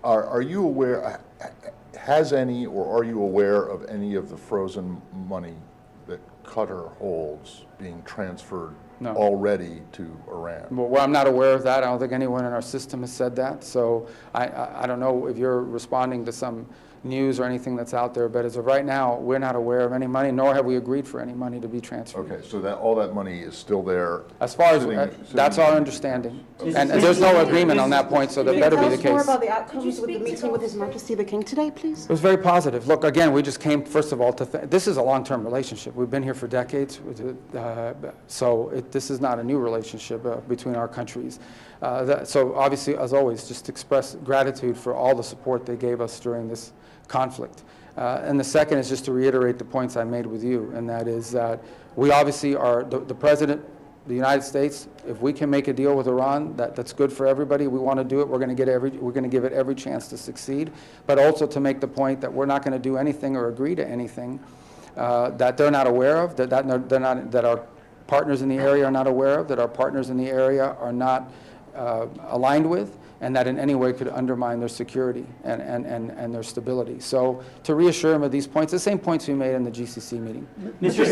Are you aware, has any, or are you aware of any of the frozen money that Qatar holds being transferred already to Iran? Well, I'm not aware of that. I don't think anyone in our system has said that. So I don't know if you're responding to some news or anything that's out there, but as of right now, we're not aware of any money, nor have we agreed for any money to be transferred. Okay, so that all that money is still there? As far as, that's our understanding. And there's no agreement on that point, so that better be the case. Can you tell us more about the outcomes with the meeting with His Majesty the King today, please? It was very positive. Look, again, we just came, first of all, this is a long-term relationship. We've been here for decades, so this is not a new relationship between our countries. So obviously, as always, just express gratitude for all the support they gave us during this conflict. And the second is just to reiterate the points I made with you, and that is that we obviously are, the President, the United States, if we can make a deal with Iran that's good for everybody, we want to do it. We're going to give it every chance to succeed, but also to make the point that we're not going to do anything or agree to anything that they're not aware of, that our partners in the area are not aware of, that our partners in the area are not aligned with, and that in any way could undermine their security and their stability. So to reassure them of these points, the same points we made in the GCC meeting. Mr.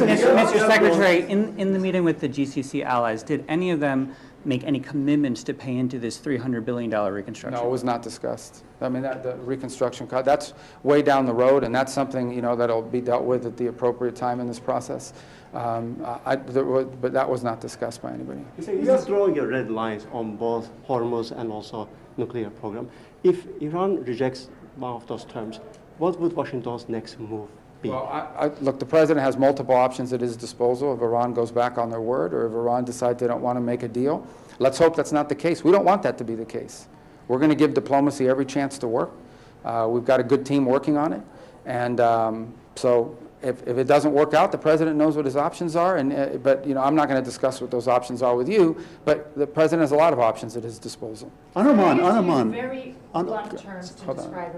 Secretary, in the meeting with the GCC allies, did any of them make any commitments to pay into this $300 billion reconstruction? No, it was not discussed. I mean, the reconstruction, that's way down the road, and that's something, that'll be dealt with at the appropriate time in this process. But that was not discussed by anybody. You're drawing your red lines on both Hormuz and also nuclear program. If Iran rejects one of those terms, what would Washington's next move be? Well, look, the President has multiple options at his disposal if Iran goes back on their word or if Iran decides they don't want to make a deal. Let's hope that's not the case. We don't want that to be the case. We're going to give diplomacy every chance to work. We've got a good team working on it. And so if it doesn't work out, the President knows what his options are. But I'm not going to discuss what those options are with you. But the President has a lot of options at his disposal. On Oman. Very blunt terms to describe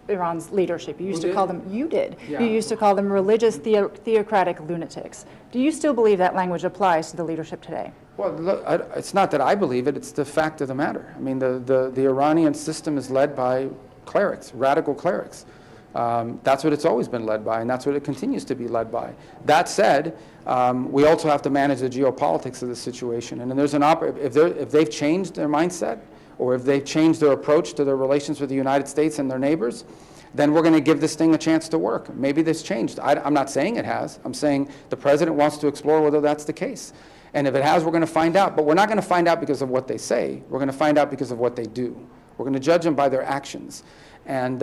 Iran's leadership. You used to call them, you did. Yeah. You used to call them religious theocratic lunatics. Do you still believe that language applies to the leadership today? Well, look, it's not that I believe it, it's the fact of the matter. I mean, the Iranian system is led by clerics, radical clerics. That's what it's always been led by, and that's what it continues to be led by. That said, we also have to manage the geopolitics of the situation. And then there's if they've changed their mindset, or if they've changed their approach to their relations with the United States and their neighbors, then we're going to give this thing a chance to work. Maybe this changed. I'm not saying it has. I'm saying the President wants to explore whether that's the case. And if it has, we're going to find out. But we're not going to find out because of what they say. We're going to find out because of what they do. We're going to judge them by their actions. And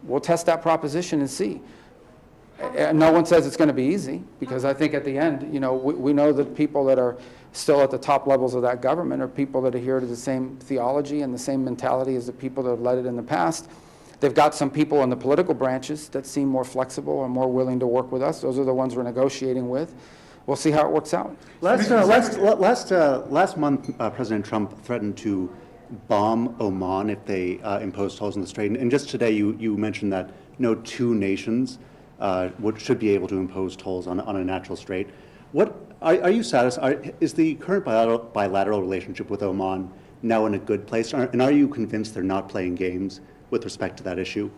we'll test that proposition and see. No one says it's going to be easy, because I think at the end, we know that people that are still at the top levels of that government are people that adhere to the same theology and the same mentality as the people that have led it in the past. They've got some people in the political branches that seem more flexible and more willing to work with us. Those are the ones we're negotiating with. We'll see how it works out. Last month, President Trump threatened to bomb Oman if they impose tolls on the Strait. And just today, you mentioned that no two nations should be able to impose tolls on a natural strait. Are you satisfied? Is the current bilateral relationship with Oman now in a good place? And are you convinced they're not playing games with respect to that issue?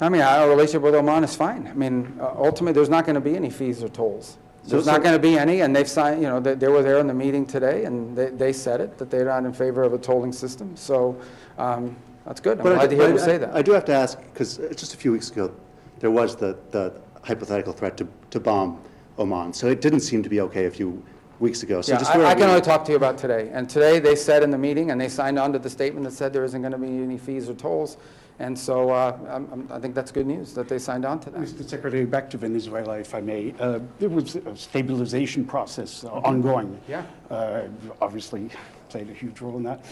I mean, our relationship with Oman is fine. I mean, ultimately, there's not going to be any fees or tolls. There's not going to be any, and they've signed, they were there in the meeting today, and they said it, that they're not in favor of a tolling system. So that's good. I'm glad to hear them say that. I do have to ask, because just a few weeks ago, there was the hypothetical threat to bomb Oman. So it didn't seem to be okay a few weeks ago. So yeah, I can only talk to you about today. And today they said in the meeting, and they signed on to the statement that said there isn't going to be any fees or tolls. And so I think that's good news that they signed on to that. Mr. Secretary, back to Venezuela, if I may. There was a stabilization process ongoing. Yeah. Obviously played a huge role in that.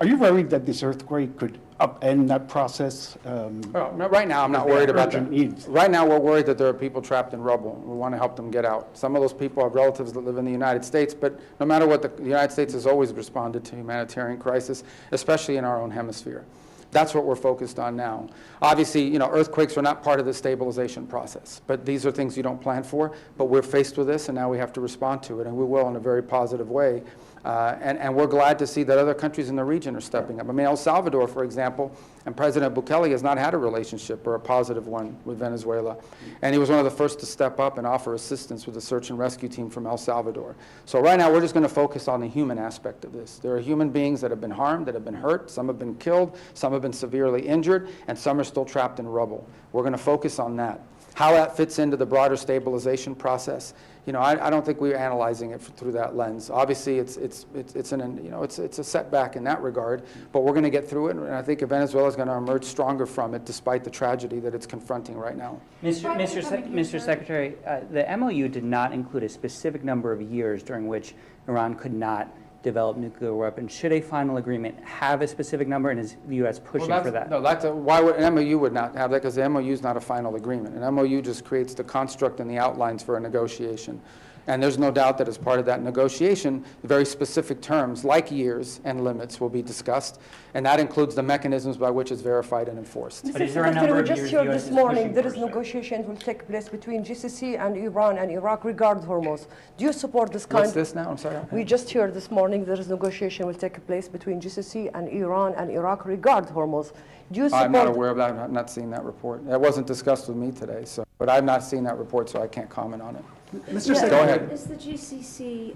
Are you worried that this earthquake could upend that process? Well, no, right now I'm not worried about that. Right now we're worried that there are people trapped in rubble. We want to help them get out. Some of those people have relatives that live in the United States, but no matter what, the United States has always responded to humanitarian crisis, especially in our own hemisphere. That's what we're focused on now. Obviously, earthquakes are not part of the stabilization process, but these are things you don't plan for. But we're faced with this, and now we have to respond to it, and we will in a very positive way. And we're glad to see that other countries in the region are stepping up. I mean, El Salvador, for example, and President Bukele has not had a relationship or a positive one with Venezuela. And he was one of the first to step up and offer assistance with the search and rescue team from El Salvador. So right now, we're just going to focus on the human aspect of this. There are human beings that have been harmed, that have been hurt, some have been killed, some have been severely injured, and some are still trapped in rubble. We're going to focus on that. How that fits into the broader stabilization process, you know, I don't think we're analyzing it through that lens. Obviously, it's a setback in that regard, but we're going to get through it, and I think Venezuela is going to emerge stronger from it, despite the tragedy that it's confronting right now. Mr. Secretary, the MOU did not include a specific number of years during which Iran could not develop nuclear weapons. Should a final agreement have a specific number, and is the U.S. pushing for that? No, why would an MOU would not have that? Because the MOU is not a final agreement. An MOU just creates the construct and the outlines for a negotiation. And there's no doubt that as part of that negotiation, very specific terms like years and limits will be discussed, and that includes the mechanisms by which it's verified and enforced. But is there a number of just years heard the US this is morning pushing there for, is sir? negotiations will take place between GCC and Iran and Iraq regarding Hormuz. Do you support this kind? What's this now? I'm sorry. We just heard this morning there is negotiation will take place between GCC and Iran and Iraq regarding Hormuz. Do you support? I'm not aware of that. I've not seen that report. That wasn't discussed with me today, but I've not seen that report, so I can't comment on it. Mr. Go ahead. Is the GCC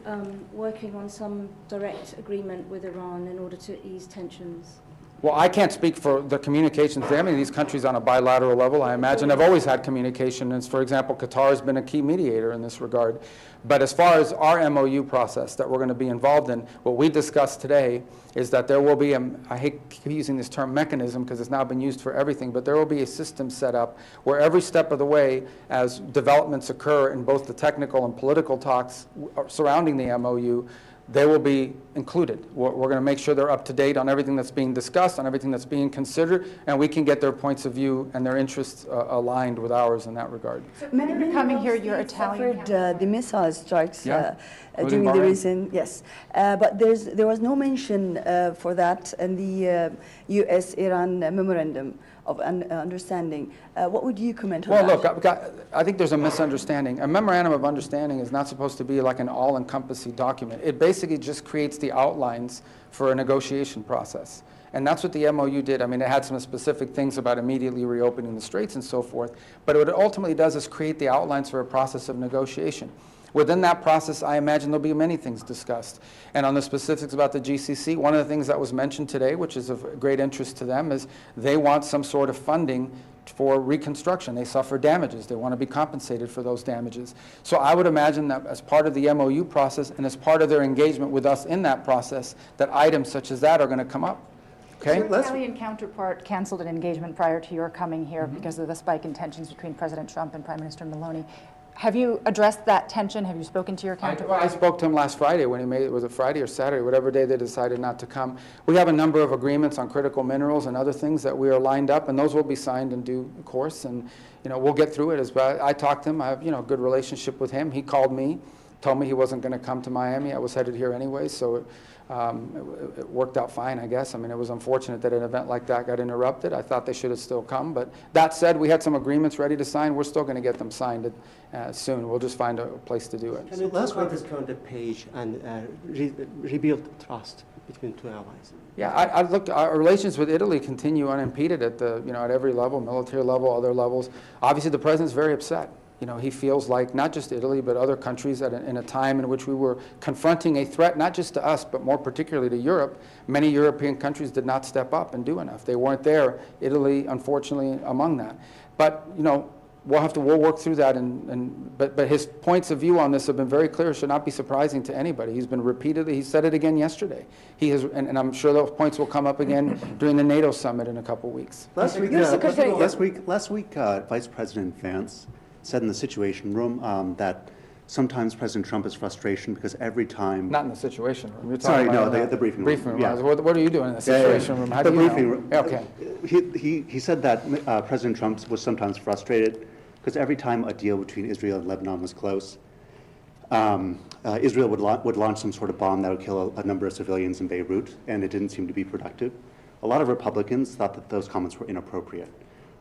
working on some direct agreement with Iran in order to ease tensions? Well, I can't speak for the communications. I mean, these countries on a bilateral level, I imagine, have always had communication. And for example, Qatar has been a key mediator in this regard. But as far as our MOU process that we're going to be involved in, what we discussed today is that there will be I hate keep using this term mechanism because it's now been used for everything, but there will be a system set up where every step of the way, as developments occur in both the technical and political talks surrounding the MOU, they will be included. We're going to make sure they're up to date on everything that's being discussed, on everything that's being considered, and we can get their points of view and their interests aligned with ours in that regard. Many coming here, you're Italian. Suffered the missile strikes Yeah, during the Bahrain. recent, yes. But there was no mention for that in the U.S. Iran memorandum of understanding. What would you comment on Well, that? look, I think there's a misunderstanding. A memorandum of understanding is not supposed to be like an all-encompassing document. It basically just creates the outlines for a negotiation process. And that's what the MOU did. I mean, it had some specific things about immediately reopening the straits and so forth. But what it ultimately does is create the outlines for a process of negotiation. Within that process, I imagine there'll be many things discussed. And on the specifics about the GCC, one of the things that was mentioned today, which is of great interest to them, is they want some sort of funding for reconstruction. They suffer damages. They want to be compensated for those damages. So I would imagine that as part of the MOU process and as part of their engagement with us in that process, that items such as that are going to come up. Okay? Your Italian counterpart canceled an engagement prior to your coming here because of the spike in tensions between President Trump and Prime Minister Meloni. Have you addressed that tension? Have you spoken to your counterpart? I spoke to him last Friday when he made, was it Friday or Saturday, whatever day they decided not to come. We have a number of agreements on critical minerals and other things that we are lined up, and those will be signed in due course, and we'll get through it. As well. I talked to him. I have a good relationship with him. He called me, told me he wasn't going to come to Miami. I was headed here anyway, so it worked out fine, I guess. I mean, it was unfortunate that an event like that got interrupted. I thought they should have still come, but that said, we had some agreements ready to sign. We're still going to get them signed soon. We'll just find a place to do it. Can you talk about this turn the page and rebuild trust between two allies? Yeah, I look. Our relations with Italy continue unimpeded at at every level, military level, other levels. Obviously, the president's very upset. He feels like not just Italy, but other countries in a time in which we were confronting a threat, not just to us, but more particularly to Europe. Many European countries did not step up and do enough. They weren't there. Italy, unfortunately, among that. But, we'll work through that. But his points of view on this have been very clear. It should not be surprising to anybody. He's been repeatedly, he said it again yesterday. He has, and I'm sure those points will come up again during the NATO summit in a couple of weeks. Last week, Vice President Vance said in the Situation Room that sometimes President Trump is frustration because every time... Not in the Situation Room. You're Sorry, talking no, about the briefing room. Briefing room. Yeah. What are you doing in the Situation Room? How do you briefing know? room. Yeah, okay. He said that President Trump was sometimes frustrated because every time a deal between Israel and Lebanon was close, Israel would launch some sort of bomb that would kill a number of civilians in Beirut, and it didn't seem to be productive. A lot of Republicans thought that those comments were inappropriate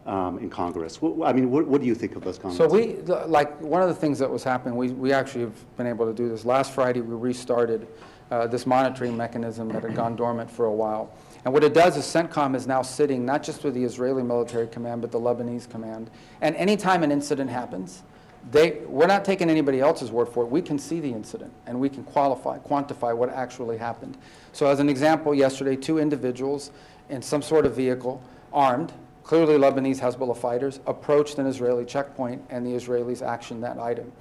in Congress. What do you think of those comments? So one of the things that was happening, we actually have been able to do this. Last Friday, we restarted this monitoring mechanism that had gone dormant for a while. And what it does is CENTCOM is now sitting not just with the Israeli military command, but the Lebanese command. And anytime an incident happens, we're not taking anybody else's word for it. We can see the incident, and we can quantify what actually happened. So as an example, yesterday, 2 individuals in some sort of vehicle, armed, clearly Lebanese Hezbollah fighters, approached an Israeli checkpoint, and the Israelis actioned that item.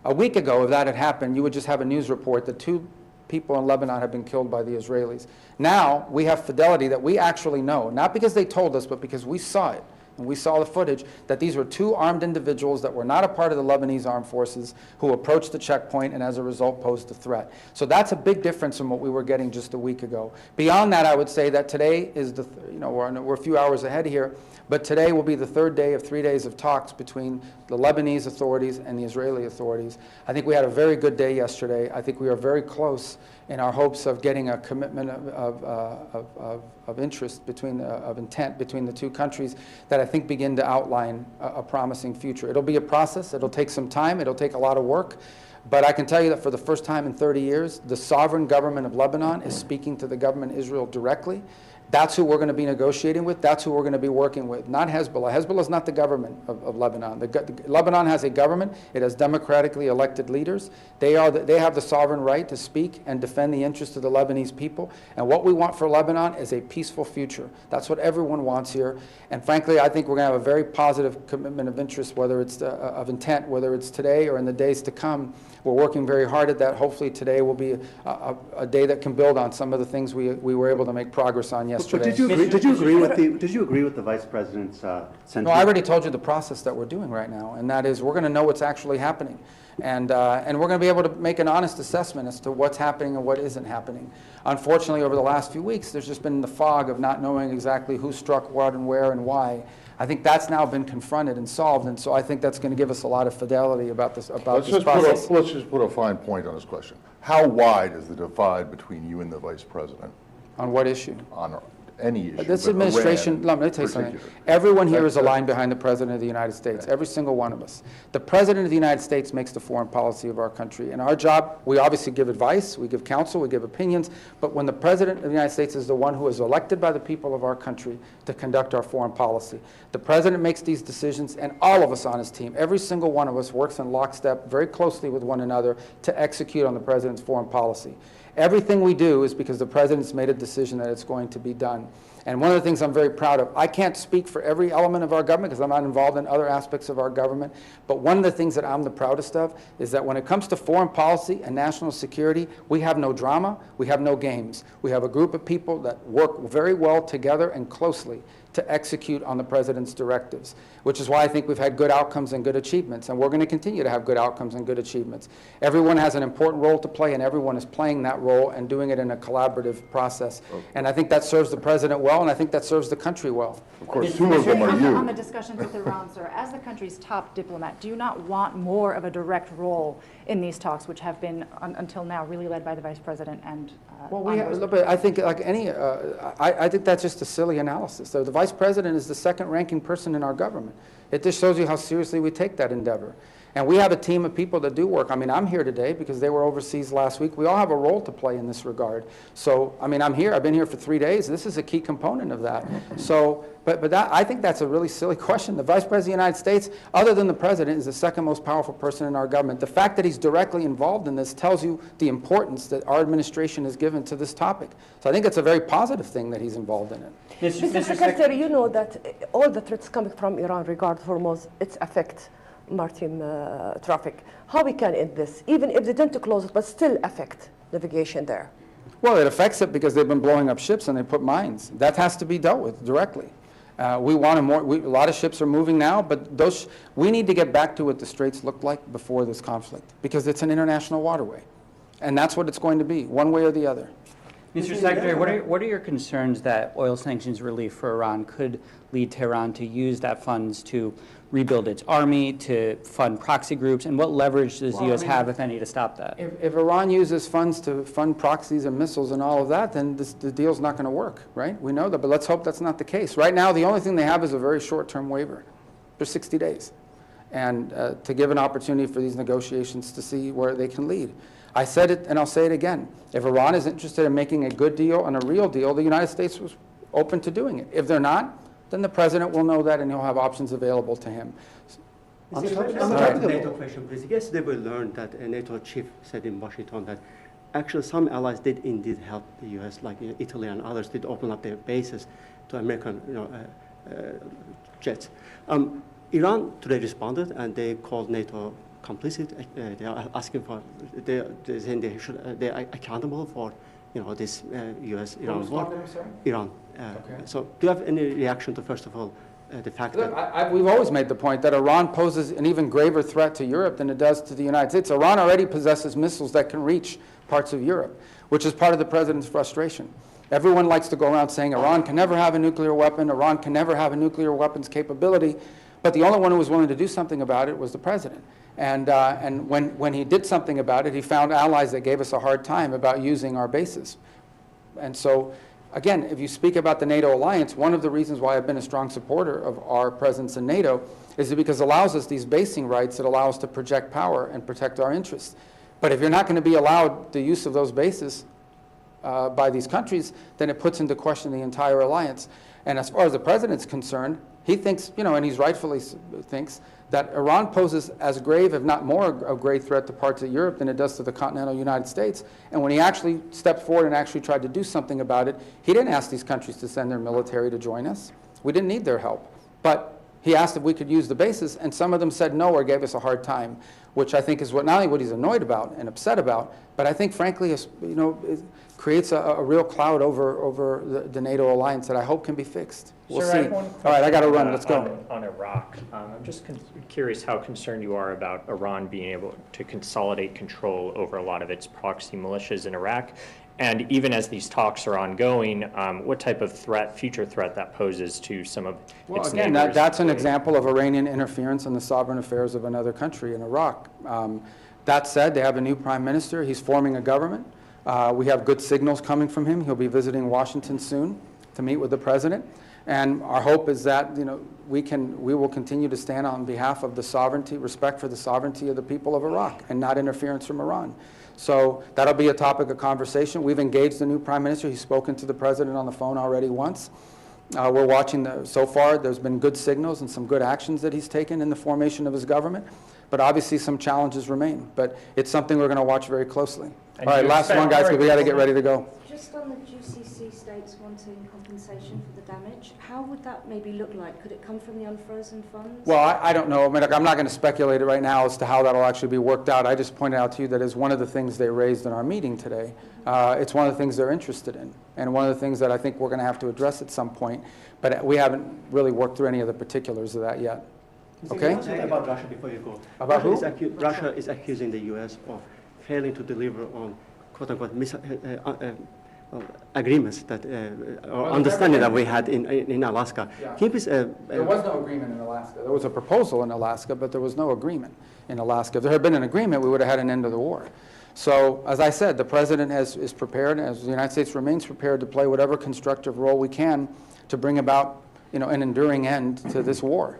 A week ago, if that had happened, you would just have a news report that 2 people in Lebanon have been killed by the Israelis. Now, we have fidelity that we actually know, not because they told us, but because we saw it. And we saw the footage that these were 2 armed individuals that were not a part of the Lebanese armed forces who approached the checkpoint and as a result posed a threat. So that's a big difference from what we were getting just a week ago. Beyond that, I would say that today is we're a few hours ahead here, but today will be the 3rd day of 3 days of talks between the Lebanese authorities and the Israeli authorities. I think we had a very good day yesterday. I think we are very close in our hopes of getting a commitment of interest of intent between the 2 countries that I think begin to outline a promising future. It'll be a process. It'll take some time. It'll take a lot of work. But I can tell you that for the first time in 30 years, the sovereign government of Lebanon is speaking to the government of Israel directly. That's who we're going to be negotiating with. That's who we're going to be working with, not Hezbollah. Hezbollah is not the government of Lebanon. Lebanon has a government. It has democratically elected leaders. They have the sovereign right to speak and defend the interests of the Lebanese people. And what we want for Lebanon is a peaceful future. That's what everyone wants here. And frankly, I think we're going to have a very positive commitment of interest, whether it's of intent, whether it's today or in the days to come. We're working very hard at that. Hopefully today will be a day that can build on some of the things we were able to make progress on yesterday. But did you agree with the Vice President's sentiment? No, I already told you the process that we're doing right now, and that is we're going to know what's actually happening. And we're going to be able to make an honest assessment as to what's happening and what isn't happening. Unfortunately, over the last few weeks, there's just been the fog of not knowing exactly who struck what and where and why. I think that's now been confronted and solved, and so I think that's going to give us a lot of fidelity about this process. Let's just put a fine point on this question. How wide is the divide between you and the Vice President? On what issue? On any issue. This administration, let me tell you something. Everyone here is aligned behind the President of the United States, every single one of us. The President of the United States makes the foreign policy of our country. And our job, we obviously give advice, we give counsel, we give opinions, but when the President of the United States is the one who is elected by the people of our country to conduct our foreign policy, the President makes these decisions, and all of us on his team, every single one of us works in lockstep very closely with one another to execute on the President's foreign policy. Everything we do is because the President's made a decision that it's going to be done. And one of the things I'm very proud of, I can't speak for every element of our government because I'm not involved in other aspects of our government, but one of the things that I'm the proudest of is that when it comes to foreign policy and national security, we have no drama, we have no games. We have a group of people that work very well together and closely to execute on the President's directives, which is why I think we've had good outcomes and good achievements, and we're going to continue to have good outcomes and good achievements. Everyone has an important role to play, and everyone is playing that role and doing it in a collaborative process. And I think that serves the President well, and I think that serves the country well. Of course, 2 of them are you. On the discussions with Iran, sir, as the country's top diplomat, do you not want more of a direct role in these talks, which have been, until now, really led by the Vice President and well, I think like I think that's just a silly analysis. So the Vice President is the second-ranking person in our government. It just shows you how seriously we take that endeavor. And we have a team of people that do work. I mean, I'm here today because they were overseas last week. We all have a role to play in this regard. So, I mean, I'm here. I've been here for 3 days. This is a key component of that. So, but that, I think that's a really silly question. The Vice President of the United States, other than the President, is the second most powerful person in our government. The fact that he's directly involved in this tells you the importance that our administration has given to this topic. So I think it's a very positive thing that he's involved in it. Mr. Secretary, you know that all the threats coming from Iran regarding Hormuz, its affect maritime traffic. How we can end this, even if they don't close it, but still affect navigation there? Well, it affects it because they've been blowing up ships and they put mines. That has to be dealt with directly. We want a lot of ships are moving now, but we need to get back to what the Straits looked like before this conflict because it's an international waterway. And that's what it's going to be, one way or the other. Mr. Secretary, what are your concerns that oil sanctions relief for Iran could lead Tehran to use that funds to rebuild its army, to fund proxy groups, and what leverage does the U.S. have, if any, to stop that? If Iran uses funds to fund proxies and missiles and all of that, then the deal's not going to work, right? We know that, but let's hope that's not the case. Right now, the only thing they have is a very short-term waiver for 60 days, and to give an opportunity for these negotiations to see where they can lead. I said it and I'll say it again. If Iran is interested in making a good deal and a real deal, the United States was open to doing it. If they're not, then the president will know that and he'll have options available to him. NATO question, please. Yesterday we learned that a NATO chief said in Washington that actually some allies did indeed help the U.S., like Italy and others did open up their bases to American jets. Iran today responded and they called NATO complicit. They are asking for, they're saying they are accountable for this U.S.-Iran war. Iran. Okay. So do you have any reaction to, first of all, the fact that... We've always made the point that Iran poses an even graver threat to Europe than it does to the United States. Iran already possesses missiles that can reach parts of Europe, which is part of the president's frustration. Everyone likes to go around saying Iran can never have a nuclear weapon, Iran can never have a nuclear weapons capability, but the only one who was willing to do something about it was the president. And when he did something about it, he found allies that gave us a hard time about using our bases. And so, again, if you speak about the NATO alliance, one of the reasons why I've been a strong supporter of our presence in NATO is because it allows us these basing rights that allow us to project power and protect our interests. But if you're not going to be allowed the use of those bases by these countries, then it puts into question the entire alliance. And as far as the president's concerned, he thinks, and he's rightfully thinks, that Iran poses as grave, if not more, a grave threat to parts of Europe than it does to the continental United States. And when he actually stepped forward and actually tried to do something about it, he didn't ask these countries to send their military to join us. We didn't need their help. But he asked if we could use the bases, and some of them said no or gave us a hard time, which I think is not only what he's annoyed about and upset about, but I think, frankly, it creates a real cloud over the NATO alliance that I hope can be fixed. We'll see. All right, I got to run. Let's go. On Iraq, I'm just curious how concerned you are about Iran being able to consolidate control over a lot of its proxy militias in Iraq. And even as these talks are ongoing, what type of future threat that poses to some of its again, neighbors? that's an example of Iranian interference in the sovereign affairs of another country in Iraq. That said, they have a new prime minister. He's forming a government. We have good signals coming from him. He'll be visiting Washington soon to meet with the president. And our hope is that we will continue to stand on behalf of the sovereignty, respect for the sovereignty of the people of Iraq, and not interference from Iran. So that'll be a topic of conversation. We've engaged the new prime minister. He's spoken to the president on the phone already once. We're watching so far. There's been good signals and some good actions that he's taken in the formation of his government. But obviously some challenges remain. But it's something we're going to watch very closely. All right, last one, guys, because we got to get ready to go. Just on the GCC states wanting compensation for the damage, how would that maybe look like? Could it come from the unfrozen funds? Well, I don't know. I mean, I'm not going to speculate right now as to how that'll actually be worked out. I just pointed out to you that as one of the things they raised in our meeting today. It's one of the things they're interested in, and one of the things that I think we're going to have to address at some point. But we haven't really worked through any of the particulars of that yet. Okay? About Russia before you go. About who? Russia is accusing the U.S. of failing to deliver on quote-unquote agreements that or understanding that we had in Alaska. Yeah. Can you please, there was no agreement in Alaska. There was a proposal in Alaska, but there was no agreement in Alaska. If there had been an agreement, we would have had an end of the war. So, as I said, the president is prepared, as the United States remains prepared to play whatever constructive role we can to bring about, an enduring end to this war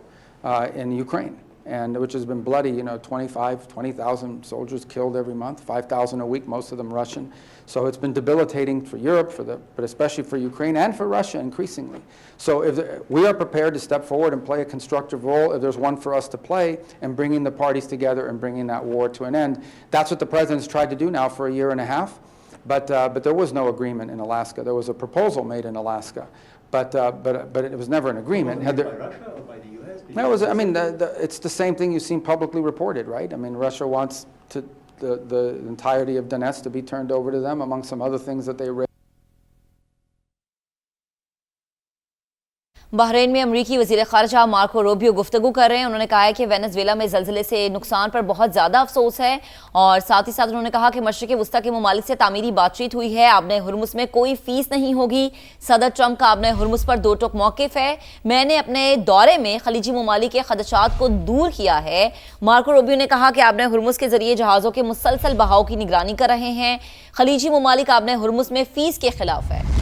in Ukraine, and which has been bloody. 20,000 soldiers killed every month, 5,000 a week, most of them Russian. So it's been debilitating for Europe, but especially for Ukraine and for Russia increasingly. So we are prepared to step forward and play a constructive role if there's one for us to play in bringing the parties together and bringing that war to an end. That's what the president's tried to do now for a year and a half, but there was no agreement in Alaska. There was a proposal made in Alaska, but it was never an agreement. By Russia or by the U.S.? No, it's the same thing you've seen publicly reported, right? I mean, Russia wants the entirety of Donetsk to be turned over to them, among some other things that they raised. Bahrain में अमरीकी वज़ीर ख़ारिजा Marco Rubio गुफ्तगू कर रहे हैं। उन्होंने कहा है कि वेनेज़ुएला में ज़लज़ले से नुकसान पर बहुत ज़्यादा अफसोस है और साथ ही साथ उन्होंने कहा कि मशरिक़ वस्ता के ममालिक से तामीरी बातचीत हुई है। आबने हुर्मुज़ में कोई फ़ीस नहीं होगी। सदर ट्रंप का आबने हुर्मुज़ पर दो टोक मौक़िफ़ है। मैंने अपने दौरे में खलीजी ममालिक के ख़दशात को दूर किया है। मार्को रूबियो ने कहा कि आबने हुर्मुज़ के ज़रिए जहाज़ों के मुसलसल बहाव की निगरानी कर रहे हैं। खलीजी ममालिक आबने हुर्मुज़ में फ़ीस के ख़िलाफ़ है।